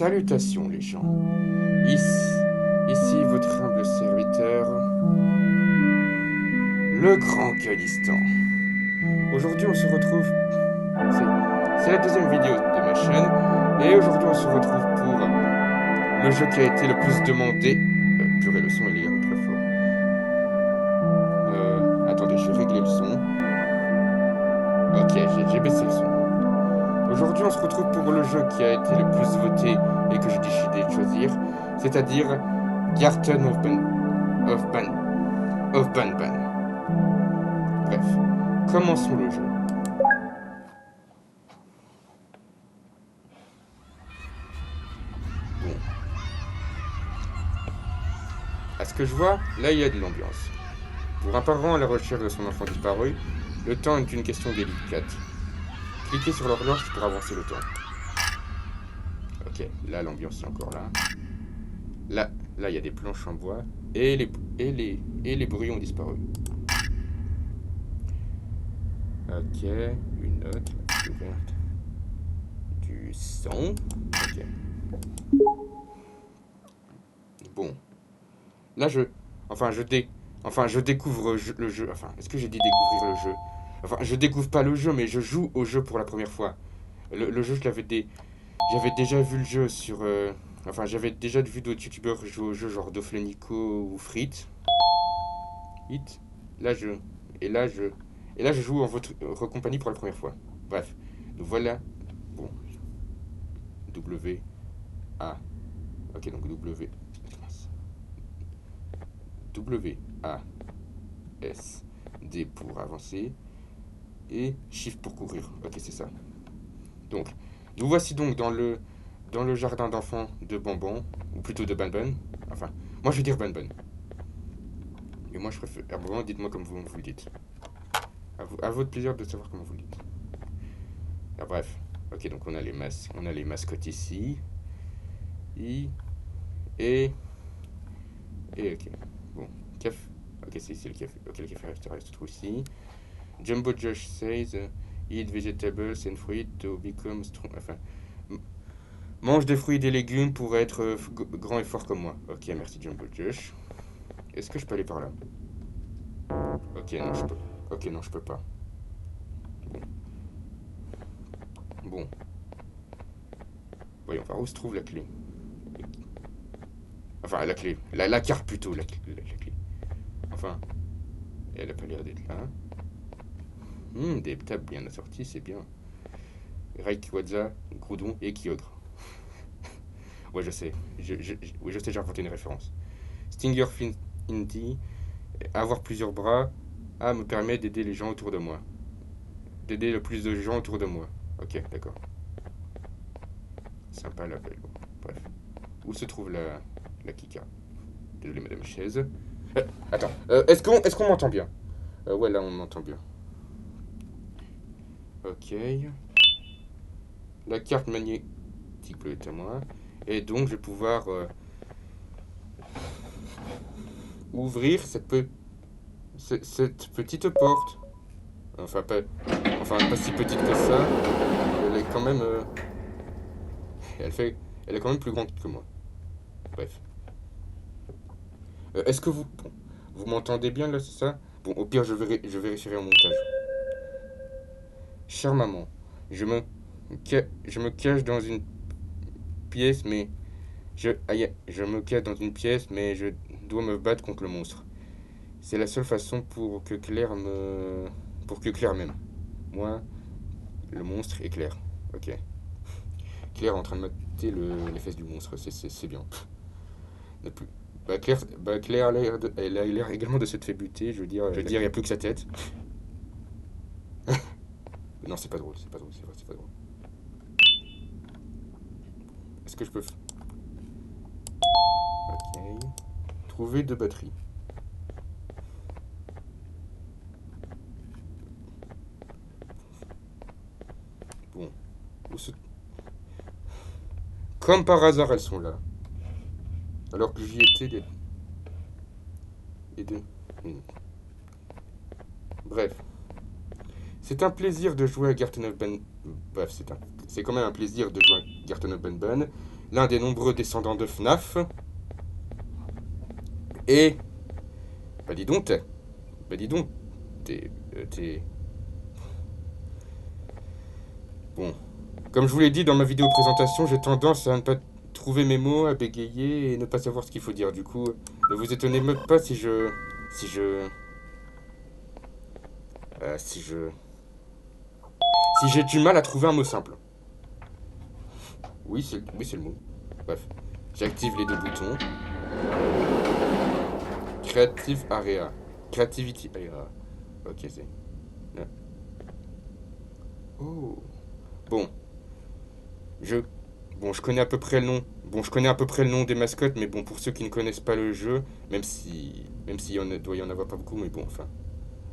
Salutations les gens, ici votre humble serviteur, le Grand Gueulistan. Aujourd'hui on se retrouve, c'est la deuxième vidéo de ma chaîne, et aujourd'hui on se retrouve pour le jeu qui a été le plus demandé. Purée, le son il est très fort. Attendez, je vais régler le son. Ok, j'ai baissé le son. Aujourd'hui, on se retrouve pour le jeu qui a été le plus voté et que j'ai décidé de choisir, c'est-à-dire Garten of Banban. Bref, commençons le jeu. Bon. À ce que je vois, là il y a de l'ambiance. Pour un parent à la recherche de son enfant disparu, le temps est une question délicate. Cliquez sur l'horloge pour avancer le temps. Ok, là l'ambiance est encore là. Là il y a des planches en bois et les bruits ont disparu. Ok, une note ouverte. Du son. Ok. Bon. Là je découvre le jeu. Enfin, est-ce que j'ai dit découvrir le jeu? Enfin, je découvre pas le jeu, mais je joue au jeu pour la première fois. Le jeu, j'avais déjà vu le jeu sur. Enfin, j'avais déjà vu d'autres youtubeurs jouer au jeu, genre Doflenico ou Frit. Hit. Là, je. Et là, je. Et là, je joue en votre compagnie pour la première fois. Bref. Donc voilà. Bon. W. A. Ok, donc W. W. A. S. D pour avancer. Et Shift pour courir. Ok, c'est ça. Donc, nous voici donc dans le jardin d'enfants de Bonbon, ou plutôt de Banban. Enfin, moi je vais dire Banban. Mais moi je préfère. Bon, dites-moi comme vous le dites. À votre plaisir de savoir comment vous le dites. Ah, bref. Ok, donc on a les mascottes ici. Et. Et. Et ok. Bon. Café. Ok, c'est ici le café. Ok, le café restaurant se trouve ici. Jumbo Josh says eat vegetables and fruit to become strong. Enfin. Mange des fruits et des légumes pour être grand et fort comme moi. Ok, merci Jumbo Josh. Est-ce que je peux aller par là? Ok, non, je peux. Ok, non, je peux pas. Bon. Voyons voir où se trouve la clé. Enfin, la clé. La carte plutôt, la clé. Enfin, elle a pas l'air d'être là. Des tables bien assorties, c'est bien. Rayquaza, Groudon et Kyogre. Ouais, je sais. Oui, je sais, j'ai inventé une référence. Stinger Indy, avoir plusieurs bras, me permet d'aider les gens autour de moi. D'aider le plus de gens autour de moi. Ok, d'accord. Sympa la belle. Bon, bref. Où se trouve la Kika? Désolé, madame chaise. Attends, est-ce qu'on m'entend bien? Ouais, là, on m'entend bien. Ok. La carte magnétique bleue est à moi. Et donc, je vais pouvoir ouvrir cette petite porte. Enfin pas si petite que ça. Elle est quand même. Elle fait, elle est quand même plus grande que moi. Bref. Est-ce que vous m'entendez bien là, c'est ça? Bon, au pire, je vérifierai au montage. Chère maman, je me cache dans une pièce, mais je me cache dans une pièce, mais je dois me battre contre le monstre. C'est la seule façon pour que Claire m'aime. Moi, le monstre et Claire. Ok. Claire est en train de mater les fesses du monstre, c'est bien. Plus. Claire elle a l'air également de s'être fait buter, je veux dire, il n'y a plus que sa tête. Non, c'est pas drôle, c'est pas drôle, c'est vrai, c'est pas drôle. Est-ce que je peux. Ok. Trouver deux batteries. Bon. Où se... Comme par hasard, elles sont là. Alors que j'y étais et deux. Bref. C'est un plaisir de jouer à Garten of Ben. Bref, c'est quand même un plaisir de jouer à Garten of Ben. l'un des nombreux descendants de FNAF. Et... Bah dis donc, bah dis donc, t'es... Bon. Comme je vous l'ai dit dans ma vidéo présentation, j'ai tendance à ne pas trouver mes mots, à bégayer et ne pas savoir ce qu'il faut dire. Du coup, ne vous étonnez même pas si je... Si je... Si je... Si j'ai du mal à trouver un mot simple. Oui, c'est le mot. Bref. J'active les deux boutons. Creative Area. Creativity Area. Ok, c'est... Là. Oh. Bon. Je... Bon, je connais à peu près le nom. Bon, je connais à peu près le nom des mascottes, mais bon, pour ceux qui ne connaissent pas le jeu, même si... Même s'il doit y en avoir pas beaucoup, mais bon, enfin...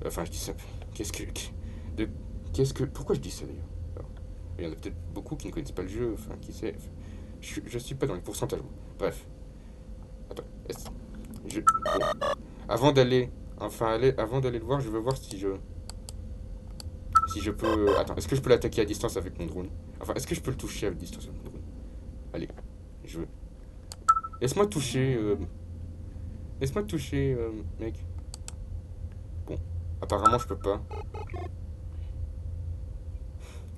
Enfin, je dis ça... Qu'est-ce que... De... Qu'est-ce que... Pourquoi je dis ça, d'ailleurs? Alors, il y en a peut-être beaucoup qui ne connaissent pas le jeu, enfin, qui sait... Enfin, je suis pas dans les pourcentages. Bref. Attends. Bon. Avant d'aller... Enfin, avant d'aller le voir, je veux voir si je... Si je peux... Attends, est-ce que je peux l'attaquer à distance avec mon drone? Enfin, est-ce que je peux le toucher à distance avec mon drone? Allez, je veux... Laisse-moi toucher... Laisse-moi toucher, mec. Bon, apparemment, je peux pas.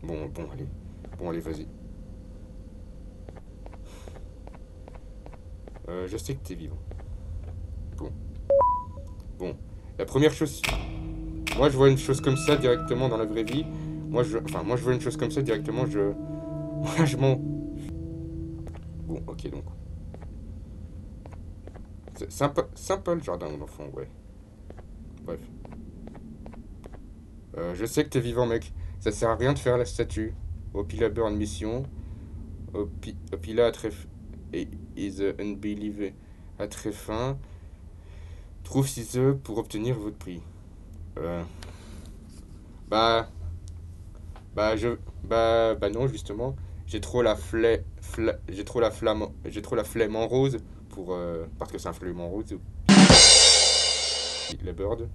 Bon, allez. Bon, allez, vas-y. Je sais que t'es vivant. Bon. Bon. La première chose... Moi, je vois une chose comme ça directement dans la vraie vie. Moi, je vois une chose comme ça directement, je... Moi, je m'en... Bon, ok, donc. C'est sympa le jardin, mon enfant, ouais. Bref. Je sais que t'es vivant, mec. Ça sert à rien de faire la statue. Opila burn mission. Opila a très... Et is unbelievable à très fin. Trouve 6 œufs pour obtenir votre prix. Euh... Bah... Bah non, justement. J'ai trop la flemme en rose pour... parce que c'est un flemme en rose. La bird.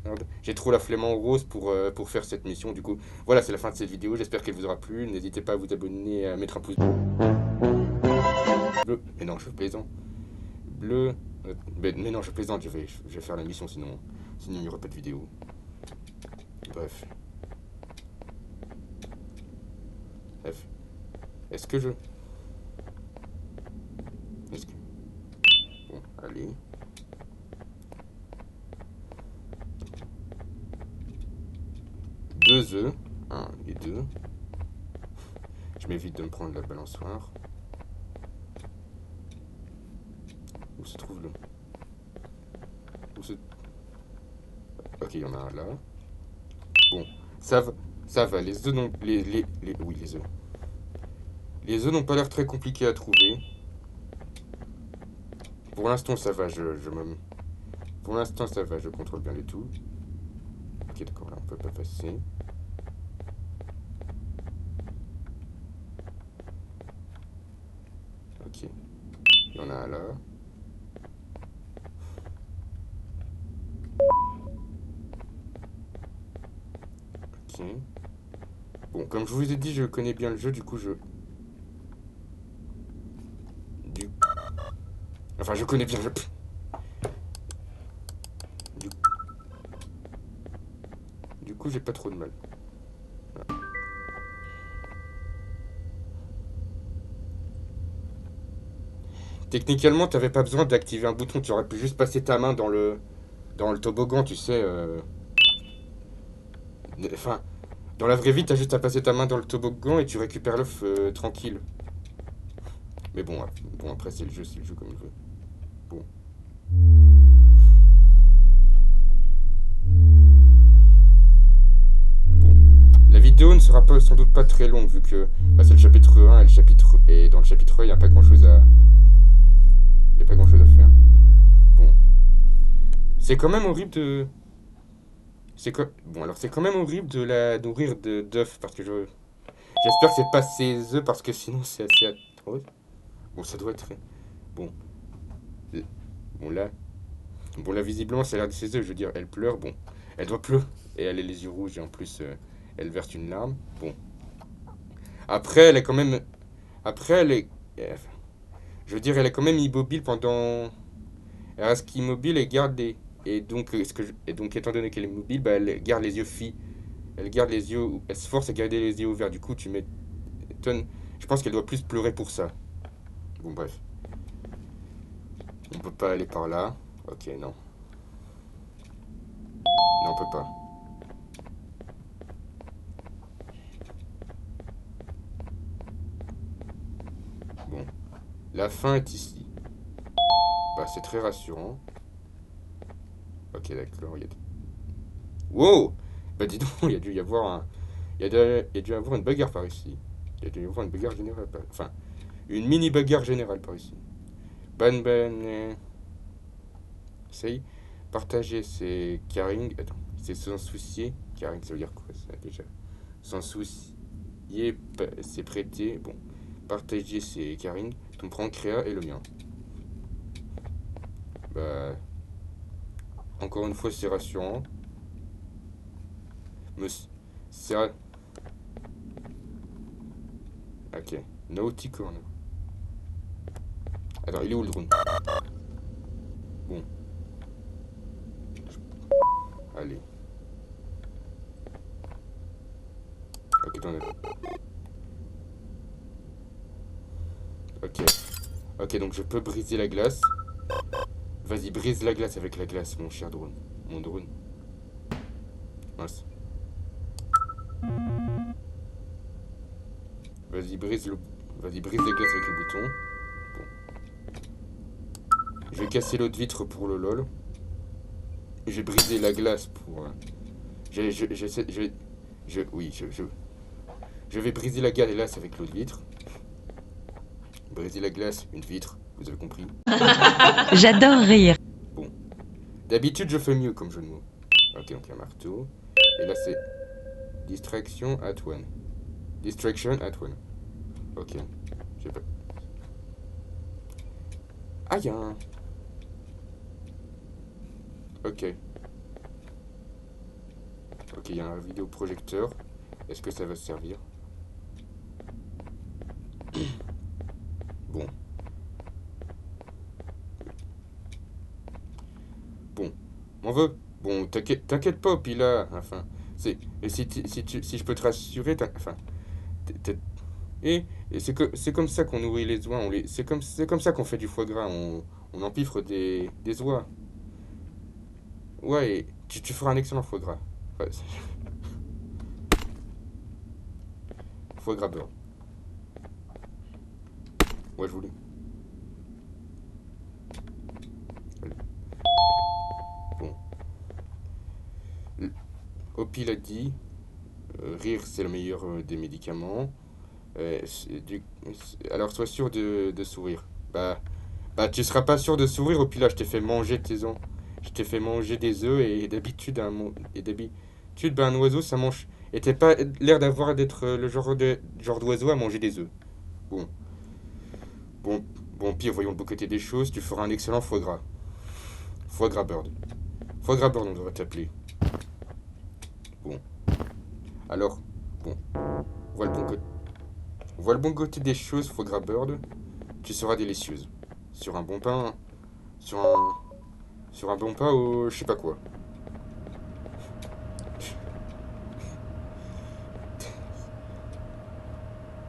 Merde. J'ai trop la flemme en rose pour faire cette mission. Du coup, voilà, c'est la fin de cette vidéo. J'espère qu'elle vous aura plu. N'hésitez pas à vous abonner et à mettre un pouce bleu. Mais non, je plaisante. Bleu. Mais non, je plaisante. Je vais faire la mission, sinon il n'y aura pas de vidéo. Bref. Bref. Est-ce que je... Est-ce que... Bon, allez. Deux œufs. Un et deux. Je m'évite de me prendre la balançoire. Où se trouve le... Où se... Ok, il y en a un là. Bon, ça va. Les œufs n'ont... Oui, les œufs. Les œufs n'ont pas l'air très compliqués à trouver. Pour l'instant, ça va, Pour l'instant, ça va, je contrôle bien le tout. Ok, d'accord, là, on peut pas passer. Ok. Il y en a un là. Ok. Bon, comme je vous ai dit, je connais bien le jeu, du coup, Enfin, je connais bien le jeu. Du coup, j'ai pas trop de mal. Voilà. Techniquement, t'avais pas besoin d'activer un bouton, tu aurais pu juste passer ta main dans le toboggan, tu sais. Enfin, dans la vraie vie, t'as juste à passer ta main dans le toboggan et tu récupères l'œuf tranquille. Mais bon, après, c'est le jeu comme il veut. Bon. Bon. La vidéo ne sera sans doute pas très longue, vu que c'est le chapitre 1 et dans le chapitre 1, il n'y a pas grand chose à... Il n'y a pas grand chose à faire. Bon. C'est quand même horrible de... Bon, alors c'est quand même horrible de la nourrir d'œufs, parce que j'espère que c'est pas ses œufs, parce que sinon c'est assez atroce. Bon, ça doit être... Bon. Bon, là... Bon, là, visiblement, ça a l'air de ses œufs, je veux dire, elle pleure, bon. Elle doit pleurer, et elle a les yeux rouges, et en plus, elle verse une larme. Bon. Après, elle est quand même... Après, Je veux dire, elle est quand même immobile pendant... Elle reste immobile et garde des... Et donc, et donc étant donné qu'elle est immobile, bah, elle garde les yeux fi. Elle garde les yeux... Elle se force à garder les yeux ouverts. Du coup, tu m'étonnes... Je pense qu'elle doit plus pleurer pour ça. Bon, bref. On peut pas aller par là. Ok, non. Non, on peut pas. Bon. La fin est ici. Bah, c'est très rassurant. Ok, d'accord. Wow! Bah, dis donc, il y a dû y avoir un... Il y a dû y avoir une bagarre par ici. Il y a dû y avoir une bagarre générale. Enfin, une mini bagarre générale par ici. Ban ban. Essaye. Partager, c'est caring. Attends, c'est s'en soucier. Caring, ça veut dire quoi ça déjà? S'en soucier, c'est prêter. Bon. Partager, c'est caring. Ton pancréas et le mien. Bah. Encore une fois, c'est rassurant. Me... C'est. Ok. Naughty Corner. Attends, il est où le drone? Bon. Allez. Ok, t'en as. Ok. Ok, donc je peux briser la glace. Vas-y, brise la glace avec la glace, mon cher drone. Mon drone. Mince. Vas-y, brise le... Vas-y, brise la glace avec le bouton. Je vais casser l'autre vitre pour le lol. Je vais briser la glace pour... j'essaie... Oui, je vais briser la glace avec l'autre vitre. Briser la glace, une vitre. Vous avez compris? J'adore rire. Bon. D'habitude, je fais mieux comme jeu de mots. Ok, donc un marteau. Et là, c'est... Distraction at one. Distraction at one. Ok. J'ai pas... Aïe, hein. Ok. Ok, il y a un vidéoprojecteur. Est-ce que ça va se servir? Bon. Bon. On veut. Bon, t'inquiète pas, puis là, enfin, c'est, et si je peux te rassurer, enfin, et, c'est comme ça qu'on nourrit les oies, c'est comme ça qu'on fait du foie gras, on empiffre des oies. Ouais, et tu feras un excellent foie gras. Ouais, foie gras beurre. Ouais, je voulais. Bon. Hopi l'a dit, rire c'est le meilleur des médicaments. Alors sois sûr de sourire. Bah, tu seras pas sûr de sourire, au pire là, je t'ai fait manger tes œufs. Je t'ai fait manger des œufs et d'habitude, bah, un oiseau ça mange. Et t'as pas l'air d'être le genre d'oiseau à manger des œufs. Bon, bon, bon, pire, voyons le beau côté des choses, tu feras un excellent foie gras. Foie gras bird. Foie gras bird, on devrait t'appeler. Bon, alors, bon, vois le bon côté. Vois le bon côté des choses, foie gras bird. Tu seras délicieuse. Sur un bon pain. Sur un. Sur un bon pain au. Je sais pas quoi.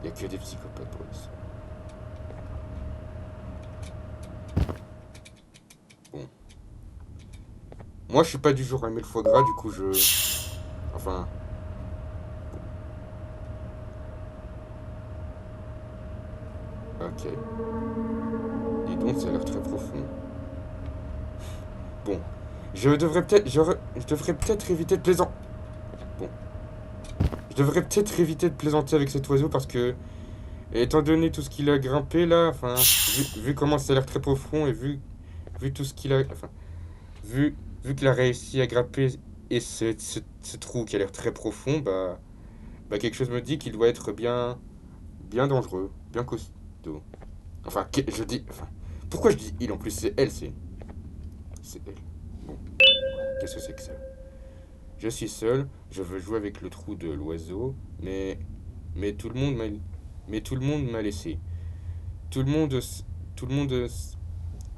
Y a que des psychopathes pour ça. Bon. Moi, je suis pas du genre à aimer le foie gras, du coup, je. Enfin. Ok. Dis donc, ça a l'air très profond. Bon. Je devrais peut-être éviter de plaisanter. Bon. Je devrais peut-être éviter de plaisanter avec cet oiseau parce que. Étant donné tout ce qu'il a grimpé là, enfin. Vu comment ça a l'air très profond et vu tout ce qu'il a. Enfin. Vu, vu qu'il a réussi à grimper et ce trou qui a l'air très profond, bah quelque chose me dit qu'il doit être bien dangereux, bien costaud. Enfin, je dis, enfin, pourquoi je dis il en plus c'est elle, c'est elle. Bon, qu'est-ce que c'est que ça? Je suis seul, je veux jouer avec le trou de l'oiseau, mais tout le monde m'a laissé. tout le monde, tout le monde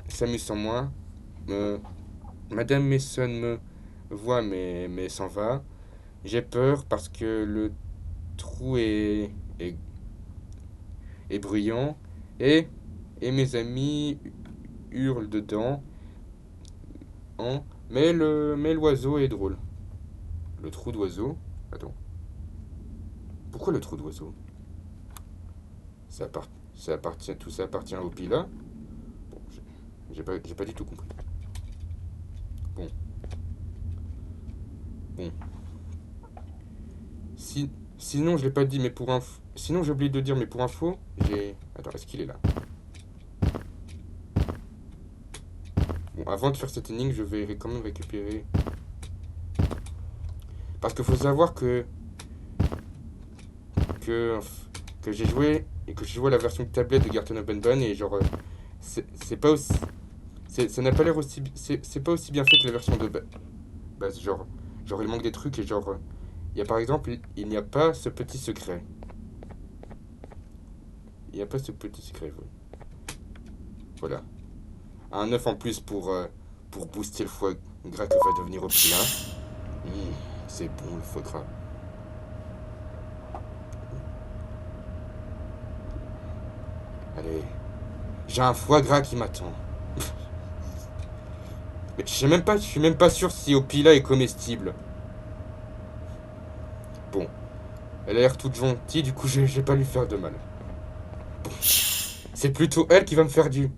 s'amuse sans moi. Madame Mason me voit mais s'en va. J'ai peur parce que le trou est bruyant et, et mes amis hurlent dedans. Hein, mais l'oiseau est drôle. Le trou d'oiseau. Attends. Pourquoi le trou d'oiseau? Tout ça appartient au Pila. Bon, j'ai pas du tout compris. Bon, bon. Sinon, je l'ai pas dit, mais pour info. Sinon, j'ai oublié de dire, mais pour info, j'ai. Attends, est-ce qu'il est là? Bon, avant de faire cette énigme, je vais quand même récupérer. Parce qu'il faut savoir que, que j'ai joué et que j'ai joué à la version tablette de Garten of Banban et genre c'est pas aussi ça n'a pas l'air aussi c'est pas aussi bien fait que la version de base genre il manque des trucs et genre il y a par exemple il n'y a pas ce petit secret. Il n'y a pas ce petit secret, voilà. Un œuf en plus pour booster le foie gras que va devenir au plat. C'est bon le foie gras. Allez, j'ai un foie gras qui m'attend. Mais je suis même pas sûr si Opila est comestible. Bon, elle a l'air toute gentille, du coup je vais pas lui faire de mal. Bon, c'est plutôt elle qui va me faire du.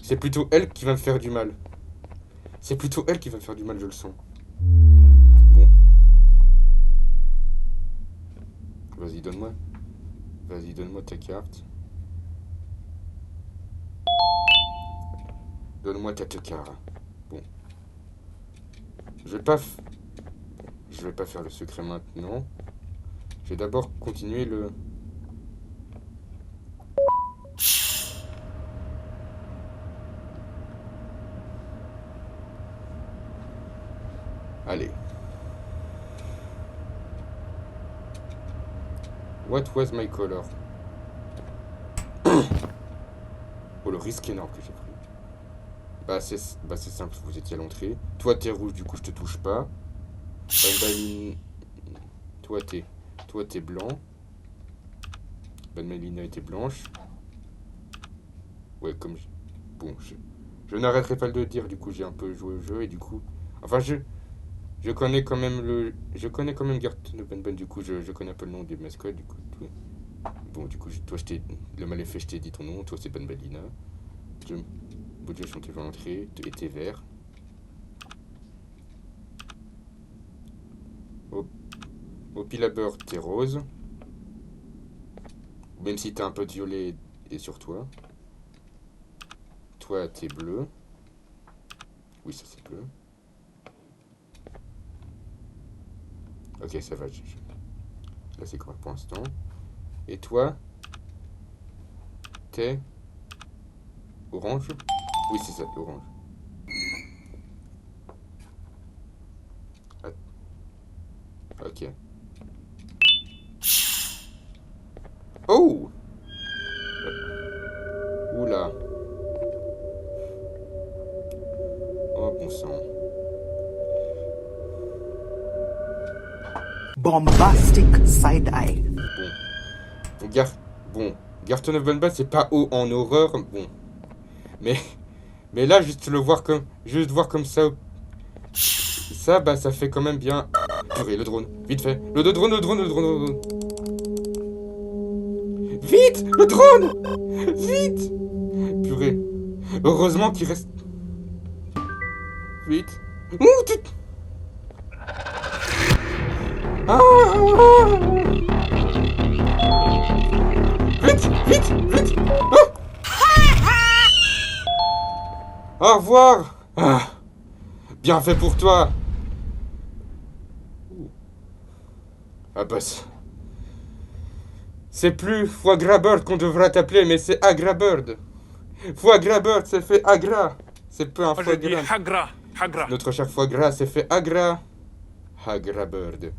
C'est plutôt elle qui va me faire du mal. C'est plutôt elle qui va me faire du mal, je le sens. Bon. Vas-y, donne-moi. Vas-y, donne-moi ta carte. Donne-moi ta tecara. Bon. Je vais pas... Je vais pas faire le secret maintenant. Je vais d'abord continuer le... Allez. What was my color? Oh, le risque énorme que j'ai pris. Bah c'est simple, vous étiez à l'entrée. Toi t'es rouge, du coup je te touche pas. Banbalina... Toi t'es blanc. Banbalina était blanche. Ouais, comme... Bon, je n'arrêterai pas de le dire, du coup j'ai un peu joué au jeu et du coup... Enfin je connais quand même le... Je connais quand même Garten of Banban, du coup je connais un peu le nom des mascottes, du coup... Bon, du coup, toi je t'ai... Le mal est fait, je t'ai dit ton nom, toi c'est Banbalina. Boudieu sont toujours entrés, et t'es vert. Au Pilabeur, t'es rose. Même si t'as un peu de violet et sur toi. Toi, t'es bleu. Oui, ça c'est bleu. Ok, ça va. Là, c'est correct pour l'instant. Et toi, t'es orange. Oui, c'est ça, orange. Ah, ok. Oh! Oula. Oh, bon sang. Bombastic side eye. Bon. Bon. Garten of Banban, c'est pas haut en horreur. Bon. Mais là, juste voir comme ça. Ça, bah, ça fait quand même bien. Purée, le drone. Vite fait. Le drone. Vite! Le drone! Vite! Purée. Heureusement qu'il reste. Vite. Ouh, tu... Ah! Vite! Ah! Au revoir! Ah. Bien fait pour toi! Ah bah c'est plus foie gras bird qu'on devra t'appeler, mais c'est agra bird. Foie gras bird, c'est fait agra. C'est peu un foie gras. Hagra. Notre cher foie gras, c'est fait agra. Agra bird.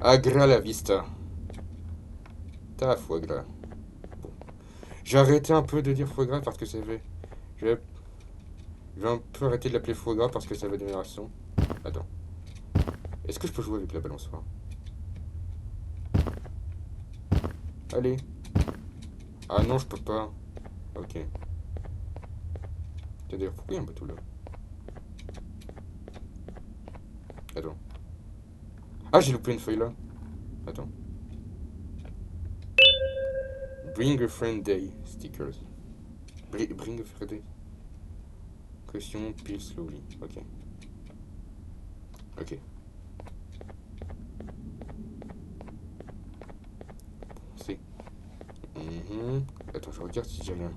Agra la vista. Ta foie gras. Bon. J'ai arrêté un peu de dire foie gras parce que ça avait... Je vais, je vais un peu arrêter de l'appeler foie gras parce que ça va devenir un son. Attends. Est-ce que je peux jouer avec la balançoire? Allez. Ah non, je peux pas. Ok. Tiens, d'ailleurs, pourquoi il y a un bateau là? Attends. Ah, j'ai loupé une feuille là. Attends. Bring a friend day stickers. Bring a friend day. Question, peel slowly. Ok. Ok. C'est. Attends, je regarde si j'ai rien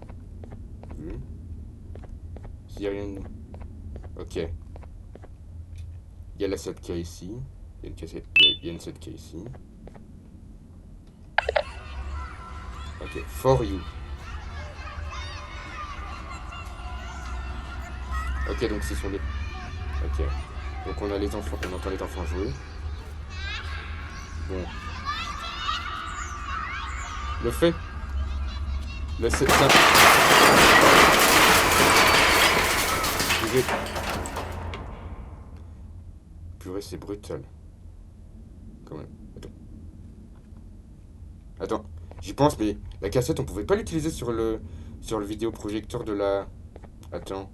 vu. S'il y a rien. Ok. Il y a la 7K ici. Il y a une cassette. Il y a une 7K ici. Ok. For you. Ok, donc c'est sur les. Ok. Donc on a les enfants. On entend les enfants jouer. Bon. Le fait. Le c'est. Purée, c'est brutal. Quand même. Attends, j'y pense, mais la cassette, on pouvait pas l'utiliser sur le vidéoprojecteur de la. Attends.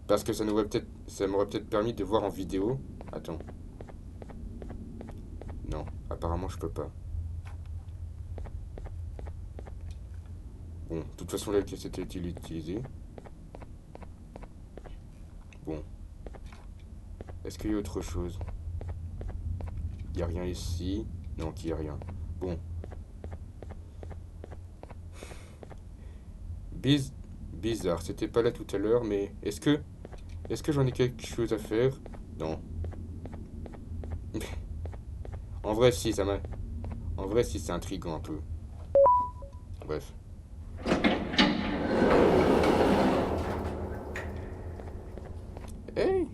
Parce que ça m'aurait peut-être permis de voir en vidéo. Attends. Non, apparemment, je peux pas. Bon, de toute façon, la cassette a été utilisée. Bon. Est-ce qu'il y a autre chose? Il n'y a rien ici. Non, qu'il n'y a rien. Bon. Bizarre, c'était pas là tout à l'heure, mais est-ce que j'en ai quelque chose à faire? Non. En vrai, si, ça m'a... En vrai, si, c'est intriguant un peu. Bref. Hey!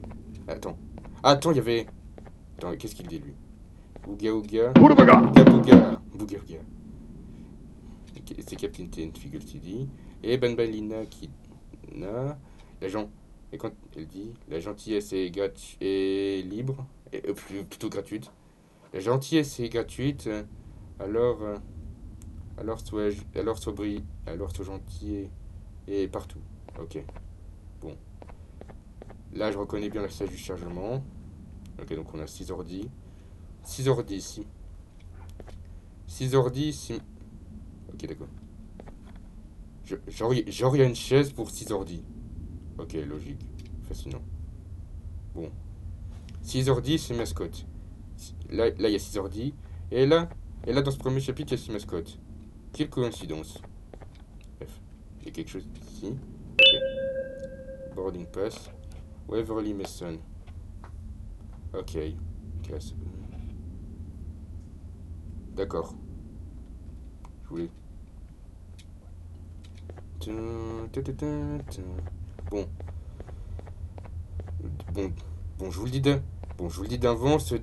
Attends. Attends, il y avait... Attends, qu'est-ce qu'il dit, lui? Ouga Ouga... Bouga Bouga! Bouga Bouga. C'est Captain Ten Figure TD. Et Banbalina qui... L'agent... Et quand elle dit... La gentillesse est libre. Et, plutôt gratuite. La gentillesse est gratuite. Alors... Alors sois gentil et partout. Ok. Bon. Là, je reconnais bien l'accès du chargement. Ok, donc on a 6 ordi. 6 ordi ici. 6 ordi ici. Ok, d'accord. Genre, il y a une chaise pour 6 ordi. Ok, logique. Fascinant. Bon. 6 ordi, c'est mascotte. Là, il y a 6 ordi. Et là, dans ce premier chapitre, il y a 6 mascottes. Quelle coïncidence. Bref. Il y a quelque chose ici. Ok. Boarding pass. Waverly Mason. Ok. D'accord. Je voulais. Bon. Bon, je vous le dis d'avance.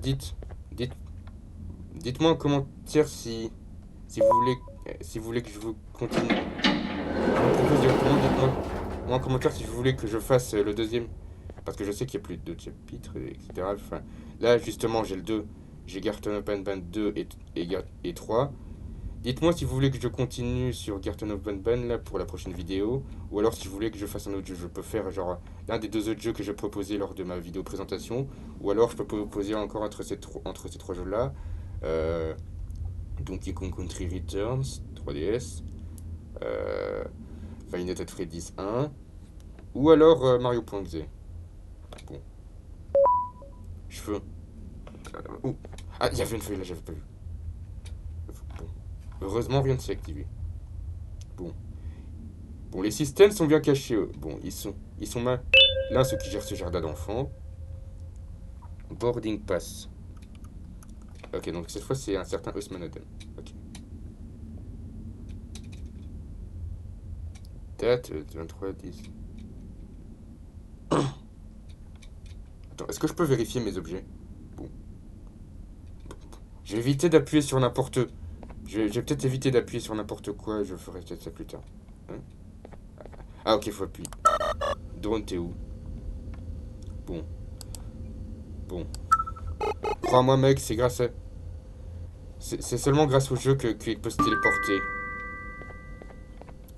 Dites-moi en commentaire si vous voulez que je vous continue. Je vous propose directement, dites-moi en commentaire si vous voulez que je fasse le deuxième. Parce que je sais qu'il y a plus de 2 chapitres, etc. Enfin, là, justement, j'ai le 2. J'ai Garten Open Band 2 et 3. Dites-moi si vous voulez que je continue sur Garten Open Band là pour la prochaine vidéo. Ou alors si vous voulez que je fasse un autre jeu. Je peux faire genre l'un des 2 autres jeux que j'ai proposé lors de ma vidéo présentation. Ou alors je peux proposer encore entre ces 3 jeux là. Donkey Kong Country Returns 3DS. Five Nights at Freddy's 1. Ou alors Mario.exe. Bon. Cheveux. Ah, il y avait une feuille là, j'avais pas vu. Bon. Heureusement, rien ne s'est activé. Bon. Bon, les systèmes sont bien cachés. Bon, ils sont mal. Là, ceux qui gèrent ce jardin d'enfants. Boarding pass. Ok, donc cette fois, c'est un certain Osman Adam. Ok. Date 23-10. Attends, est-ce que je peux vérifier mes objets? Bon. Je vais éviter d'appuyer sur n'importe... Je vais peut-être éviter d'appuyer sur n'importe quoi. Je ferai peut-être ça plus tard. Ah, ok, faut appuyer. Drone, t'es où? Bon. Bon. Crois-moi, mec, c'est grâce à... C'est seulement grâce au jeu qu'il peut se téléporter.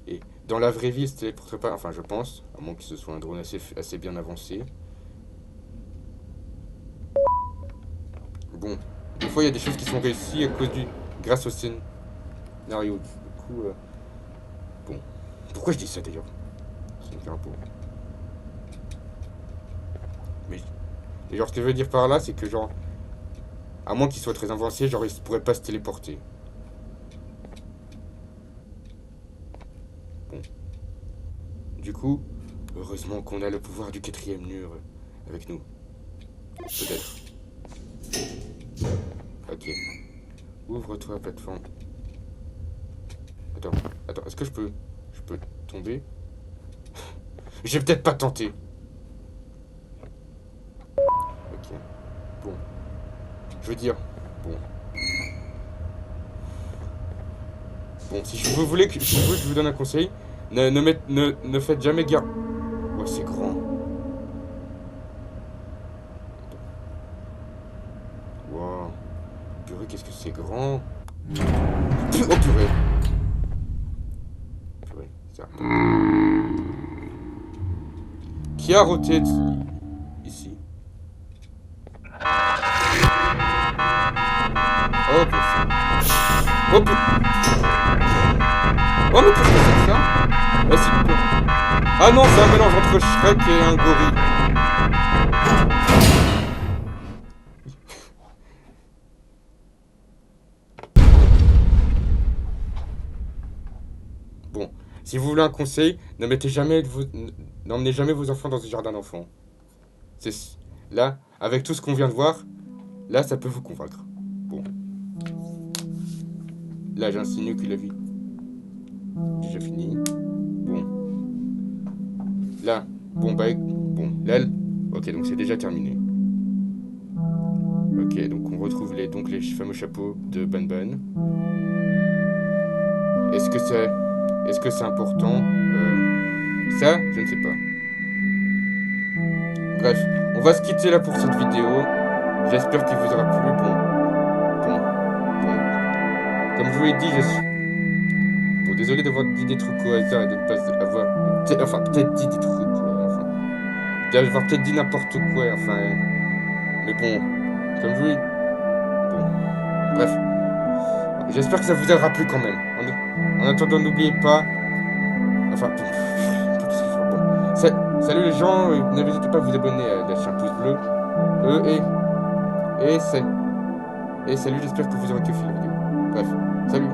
Et dans la vraie vie, il se téléporterait pas. Enfin, je pense. À moins que ce soit un drone assez bien avancé. Bon. Des fois, il y a des choses qui sont réussies à cause du... grâce au scénario. Du coup... Bon. Pourquoi je dis ça, d'ailleurs? C'est une carapace. Mais genre, ce que je veux dire par là, c'est que genre... À moins qu'il soit très avancé, genre, il pourrait pas se téléporter. Bon. Du coup, heureusement qu'on a le pouvoir du 4e mur avec nous. Peut-être. Ok. Ouvre-toi, plateforme. Attends, est-ce que je peux tomber? J'ai peut-être pas tenté. Ok. Bon. Je veux dire, bon. Bon, si vous voulez que je vous donne un conseil, ne faites jamais gaffe. Oh, c'est grand. Wow. Purée, qu'est-ce que c'est grand. Oh, purée. Purée, ça. Qui a roté ici? Oh, putain. Oh, putain. Oh, mais qu'est-ce que c'est que ça? Ah non, c'est un mélange entre Shrek et un gorille. Bon, si vous voulez un conseil, n'emmenez jamais vos enfants dans un jardin d'enfants. C'est là, avec tout ce qu'on vient de voir, là, ça peut vous convaincre. Bon. Là, j'insinue que la vie. Déjà fini. Bon. Là, bon, là, ok, donc c'est déjà terminé. Ok, donc on retrouve les fameux chapeaux de Ban Ban. Est-ce que c'est important? Ça, je ne sais pas. Bref, on va se quitter là pour cette vidéo. J'espère qu'il vous aura plu. Bon. Comme je vous l'ai dit, je suis... Bon, désolé d'avoir dit des trucs au hasard et de ne pas avoir... Enfin, peut-être dit des trucs... Enfin, d'avoir peut-être dit n'importe quoi, enfin... Mais bon, comme je vous l'ai... Bon, bref. J'espère que ça vous aura plu quand même. En attendant, n'oubliez pas... Enfin, bon. Salut les gens, n'hésitez pas à vous abonner, à lâcher un pouce bleu. Et salut, j'espère que vous aurez kiffé la vidéo. Bref, salut.